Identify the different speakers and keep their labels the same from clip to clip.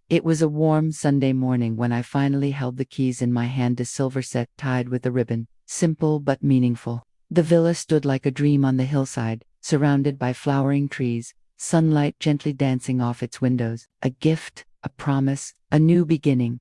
Speaker 1: It was a warm Sunday morning when I finally held the keys in my hand, a silver set tied with a ribbon, simple but meaningful. The villa stood like a dream on the hillside, surrounded by flowering trees, sunlight gently dancing off its windows. A gift, a promise, a new beginning.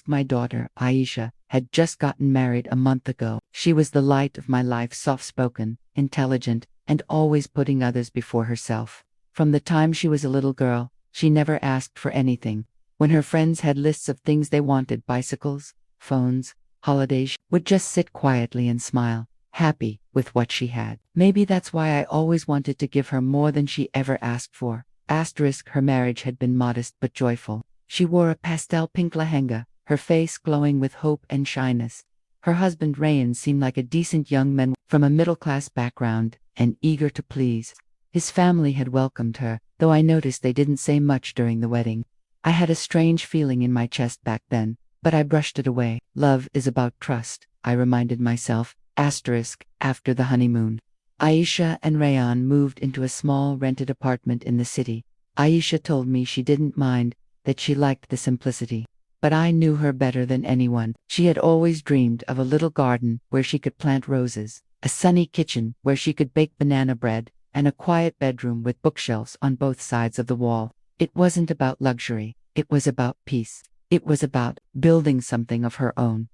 Speaker 1: My daughter, Aisha, had just gotten married a month ago. She was the light of my life, soft-spoken, intelligent, and always putting others before herself. From the time she was a little girl, she never asked for anything. When her friends had lists of things they wanted, bicycles, phones, holidays, she would just sit quietly and smile, happy with what she had. Maybe that's why I always wanted to give her more than she ever asked for. Her marriage had been modest but joyful. She wore a pastel pink lehenga, her face glowing with hope and shyness. Her husband Rayan seemed like a decent young man from a middle-class background and eager to please. His family had welcomed her, though I noticed they didn't say much during the wedding. I had a strange feeling in my chest back then, but I brushed it away. Love is about trust, I reminded myself. After the honeymoon, Aisha and Rayan moved into a small rented apartment in the city. Aisha told me she didn't mind, that she liked the simplicity. But I knew her better than anyone. She had always dreamed of a little garden where she could plant roses, a sunny kitchen where she could bake banana bread, and a quiet bedroom with bookshelves on both sides of the wall. It wasn't about luxury, it was about peace. It was about building something of her own.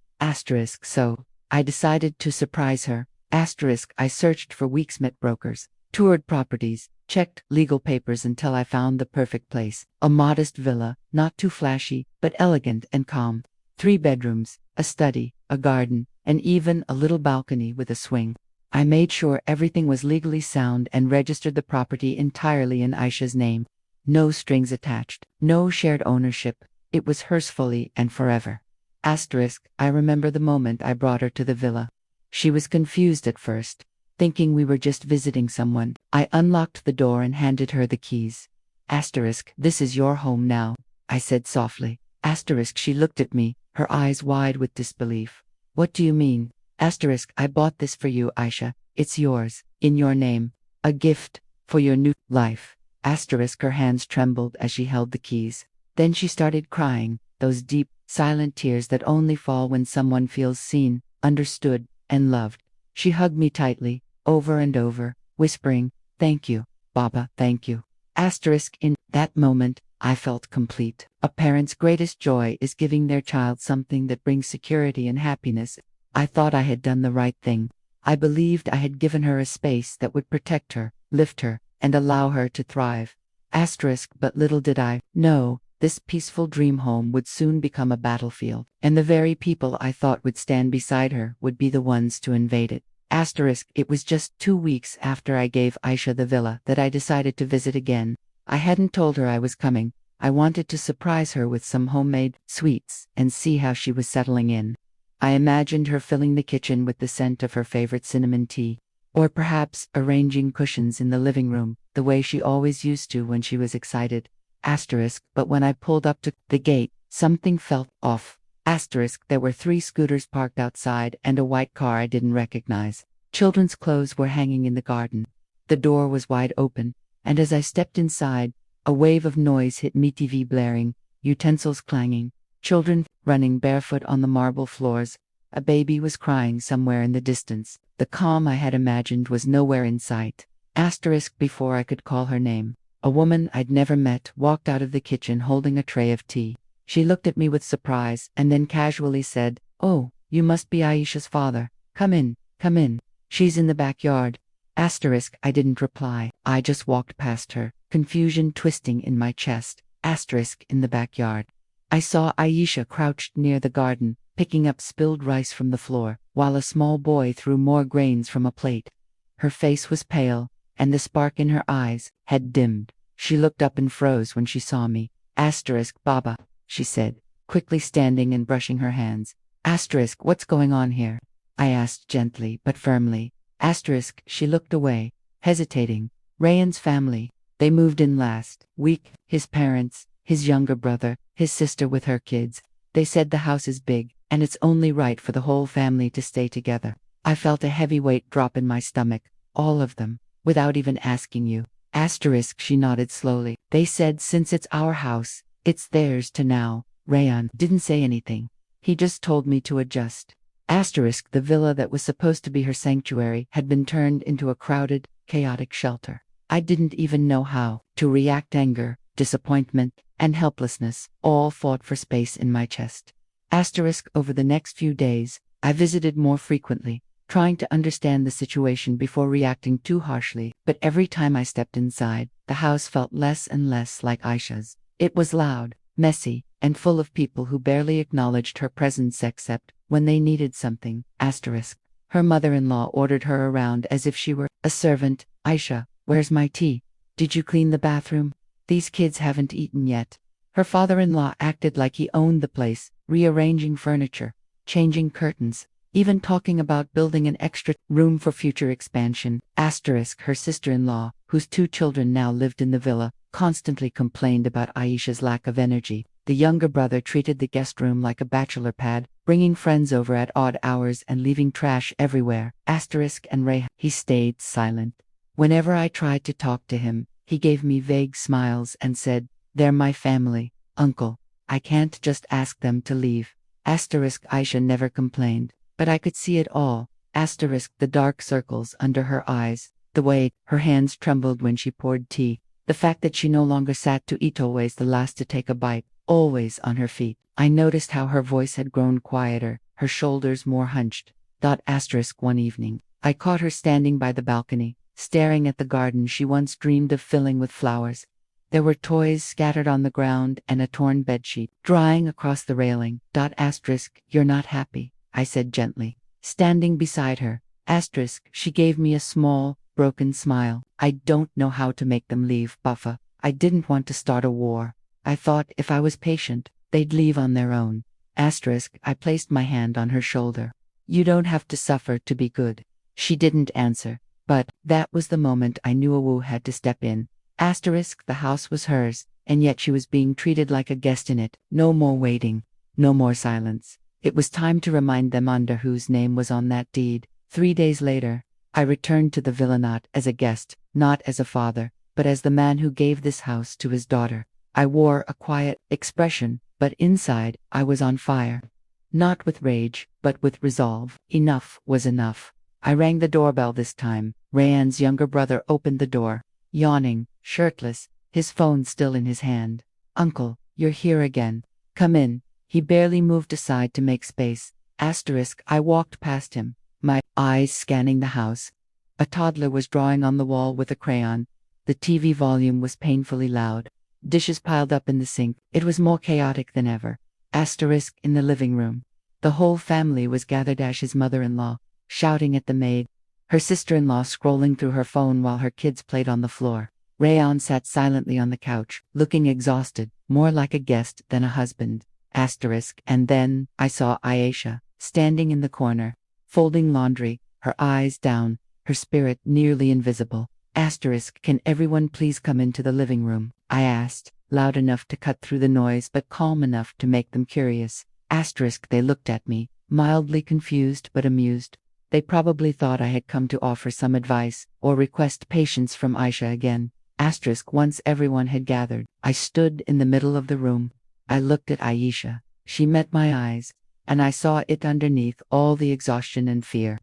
Speaker 1: So I decided to surprise her. I searched for weeks, met brokers, toured properties, checked legal papers until I found the perfect place. A modest villa, not too flashy, but elegant and calm. 3 bedrooms, a study, a garden, and even a little balcony with a swing. I made sure everything was legally sound and registered the property entirely in Aisha's name. No strings attached, no shared ownership. It was hers fully and forever. I remember the moment I brought her to the villa. She was confused at first, thinking we were just visiting someone. I unlocked the door and handed her the keys. This is your home now, I said softly. She looked at me, her eyes wide with disbelief. What do you mean? I bought this for you, Aisha. It's yours, in your name. A gift, for your new life. Her hands trembled as she held the keys. Then she started crying, those deep, silent tears that only fall when someone feels seen, understood, and loved. She hugged me tightly, over and over, whispering, "Thank you, Baba, thank you." In that moment, I felt complete. A parent's greatest joy is giving their child something that brings security and happiness. I thought I had done the right thing. I believed I had given her a space that would protect her, lift her, and allow her to thrive. But little did I know, this peaceful dream home would soon become a battlefield, and the very people I thought would stand beside her would be the ones to invade it. It was just 2 weeks after I gave Aisha the villa that I decided to visit again. I hadn't told her I was coming. I wanted to surprise her with some homemade sweets and see how she was settling in. I imagined her filling the kitchen with the scent of her favorite cinnamon tea, or perhaps arranging cushions in the living room, the way she always used to when she was excited. But when I pulled up to the gate, something felt off. There were 3 scooters parked outside and a white car I didn't recognize. Children's clothes were hanging in the garden. The door was wide open, and as I stepped inside, a wave of noise hit me, TV blaring, utensils clanging, children running barefoot on the marble floors. A baby was crying somewhere in the distance. The calm I had imagined was nowhere in sight. Before I could call her name, a woman I'd never met walked out of the kitchen holding a tray of tea. She looked at me with surprise and then casually said, "Oh, you must be Aisha's father. Come in, come in. She's in the backyard." I didn't reply. I just walked past her, confusion twisting in my chest. In the backyard. I saw Aisha crouched near the garden, picking up spilled rice from the floor, while a small boy threw more grains from a plate. Her face was pale, and the spark in her eyes had dimmed. She looked up and froze when she saw me. "Baba," she said, quickly standing and brushing her hands. "What's going on here?" I asked gently but firmly. She looked away, hesitating. "Rayan's family. They moved in last week. His parents, his younger brother, his sister with her kids. They said the house is big, and it's only right for the whole family to stay together." I felt a heavy weight drop in my stomach. "All of them, without even asking you?" She nodded slowly. "They said since it's our house, It's theirs to now. Rayan didn't say anything. He just told me to adjust. Asterisk, the villa that was supposed to be her sanctuary had been turned into a crowded, chaotic shelter. I didn't even know how to react. Anger, disappointment, and helplessness all fought for space in my chest. Asterisk, over the next few days, I visited more frequently, trying to understand the situation before reacting too harshly, but every time I stepped inside, the house felt less and less like Aisha's. It was loud, messy, and full of people who barely acknowledged her presence except when they needed something. Asterisk. Her mother-in-law ordered her around as if she were a servant. Aisha, where's my tea? Did you clean the bathroom? These kids haven't eaten yet. Her father-in-law acted like he owned the place, rearranging furniture, changing curtains, even talking about building an extra room for future expansion. Asterisk. Her sister-in-law, whose 2 children now lived in the villa, constantly complained about Aisha's lack of energy. The younger brother treated the guest room like a bachelor pad, bringing friends over at odd hours and leaving trash everywhere. Asterisk. And Ray, he stayed silent. Whenever I tried to talk to him, he gave me vague smiles and said, "They're my family, uncle. I can't just ask them to leave." Asterisk. Aisha never complained, but I could see it all. Asterisk. The dark circles under her eyes, the way her hands trembled when she poured tea, the fact that she no longer sat to eat, always the last to take a bite, always on her feet. I noticed how her voice had grown quieter, her shoulders more hunched. Asterisk. One evening, I caught her standing by the balcony, staring at the garden she once dreamed of filling with flowers. There were toys scattered on the ground and a torn bedsheet drying across the railing. Asterisk. You're not happy, I said gently, standing beside her. Asterisk. She gave me a small, broken smile. I don't know how to make them leave, Buffa. I didn't want to start a war. I thought if I was patient, they'd leave on their own. Asterisk. I placed my hand on her shoulder. You don't have to suffer to be good. She didn't answer, but that was the moment I knew Awu had to step in. Asterisk. The house was hers, and yet she was being treated like a guest in it. No more waiting. No more silence. It was time to remind them under whose name was on that deed. 3 days later, I returned to the villa not as a guest, not as a father, but as the man who gave this house to his daughter. I wore a quiet expression, but inside, I was on fire. Not with rage, but with resolve. Enough was enough. I rang the doorbell this time. Rayan's younger brother opened the door, yawning, shirtless, his phone still in his hand. "Uncle, you're here again. Come in." He barely moved aside to make space. Asterisk. I walked past him, my eyes scanning the house. A toddler was drawing on the wall with a crayon. The TV volume was painfully loud. Dishes piled up in the sink. It was more chaotic than ever. Asterisk. In the living room, the whole family was gathered. His mother-in-law, shouting at the maid. Her sister-in-law scrolling through her phone while her kids played on the floor. Rayan sat silently on the couch, looking exhausted, more like a guest than a husband. Asterisk. And then, I saw Aisha, standing in the corner, folding laundry, her eyes down, her spirit nearly invisible. Asterisk. Can everyone please come into the living room? I asked, loud enough to cut through the noise but calm enough to make them curious. Asterisk. They looked at me, mildly confused but amused. They probably thought I had come to offer some advice, or request patience from Aisha again. Asterisk. Once everyone had gathered, I stood in the middle of the room. I looked at Aisha. She met my eyes, and I saw it underneath all the exhaustion and fear.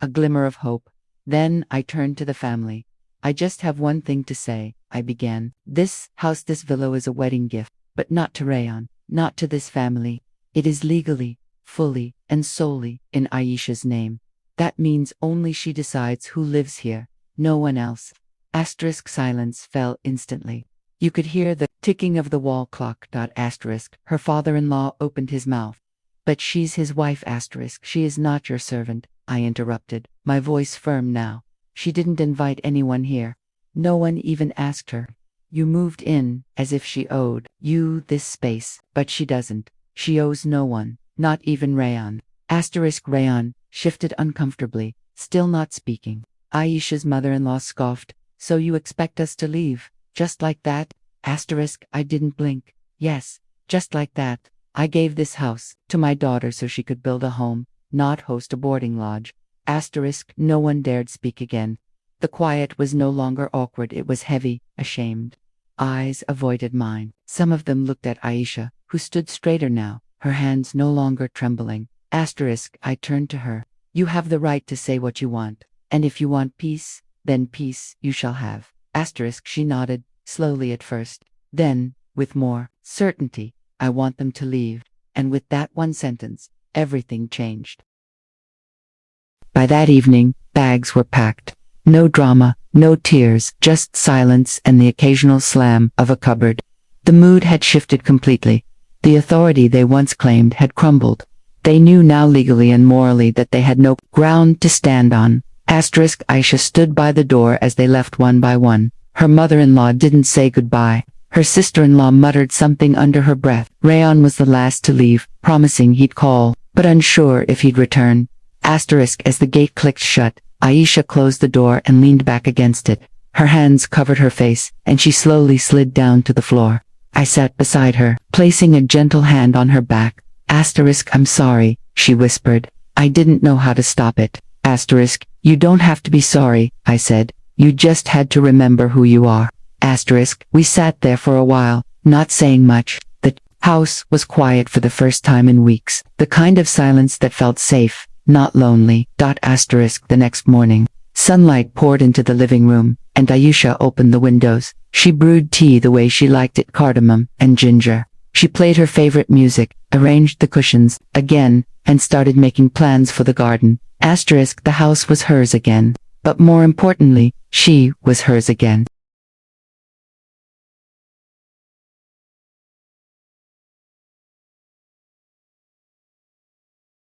Speaker 1: A glimmer of hope. Then I turned to the family. "I just have one thing to say," I began. "This house, this villa is a wedding gift, but not to Rayan, not to this family. It is legally, fully, and solely in Aisha's name. That means only she decides who lives here, no one else." Asterisk. Silence fell instantly. You could hear the ticking of the wall clock. Asterisk. Her father-in-law opened his mouth. "But she's his wife." Asterisk. "She is not your servant," I interrupted, my voice firm now. "She didn't invite anyone here. No one even asked her. You moved in as if she owed you this space, but she doesn't. She owes no one, not even Rayan." Asterisk. Rayan shifted uncomfortably, still not speaking. Aisha's mother-in-law scoffed. "So you expect us to leave? Just like that?" Asterisk. I didn't blink. "Yes, just like that. I gave this house to my daughter so she could build a home, not host a boarding lodge." Asterisk. No one dared speak again. The quiet was no longer awkward, it was heavy, ashamed. eyes avoided mine. Some of them looked at Aisha, who stood straighter now, her hands no longer trembling. Asterisk, I turned to her. You have the right to say what you want. And if you want peace, then peace you shall have. Asterisk, she nodded, slowly at first. Then, with more certainty, I want them to leave. And with that one sentence, everything changed. By that evening, bags were packed. No drama, no tears, just silence and the occasional slam of a cupboard. The mood had shifted completely. The authority they once claimed had crumbled. They knew now legally and morally that they had no ground to stand on. Asterisk, Aisha stood by the door as they left one by one. Her mother-in-law didn't say goodbye. Her sister-in-law muttered something under her breath. Rayon was the last to leave, promising he'd call, but unsure if he'd return. Asterisk, as the gate clicked shut, Aisha closed the door and leaned back against it. Her hands covered her face, and she slowly slid down to the floor. I sat beside her, placing a gentle hand on her back. Asterisk, I'm sorry, she whispered. I didn't know how to stop it. Asterisk, you don't have to be sorry, I said. You just had to remember who you are. Asterisk, we sat there for a while, not saying much. The house was quiet for the first time in weeks, the kind of silence that felt safe, not lonely. Asterisk, the next morning, sunlight poured into the living room, and Aisha opened the windows. She brewed tea the way she liked it, cardamom and ginger. She played her favorite music, arranged the cushions again, and started making plans for the garden. Asterisk, the house was hers again. But more importantly, she was hers again.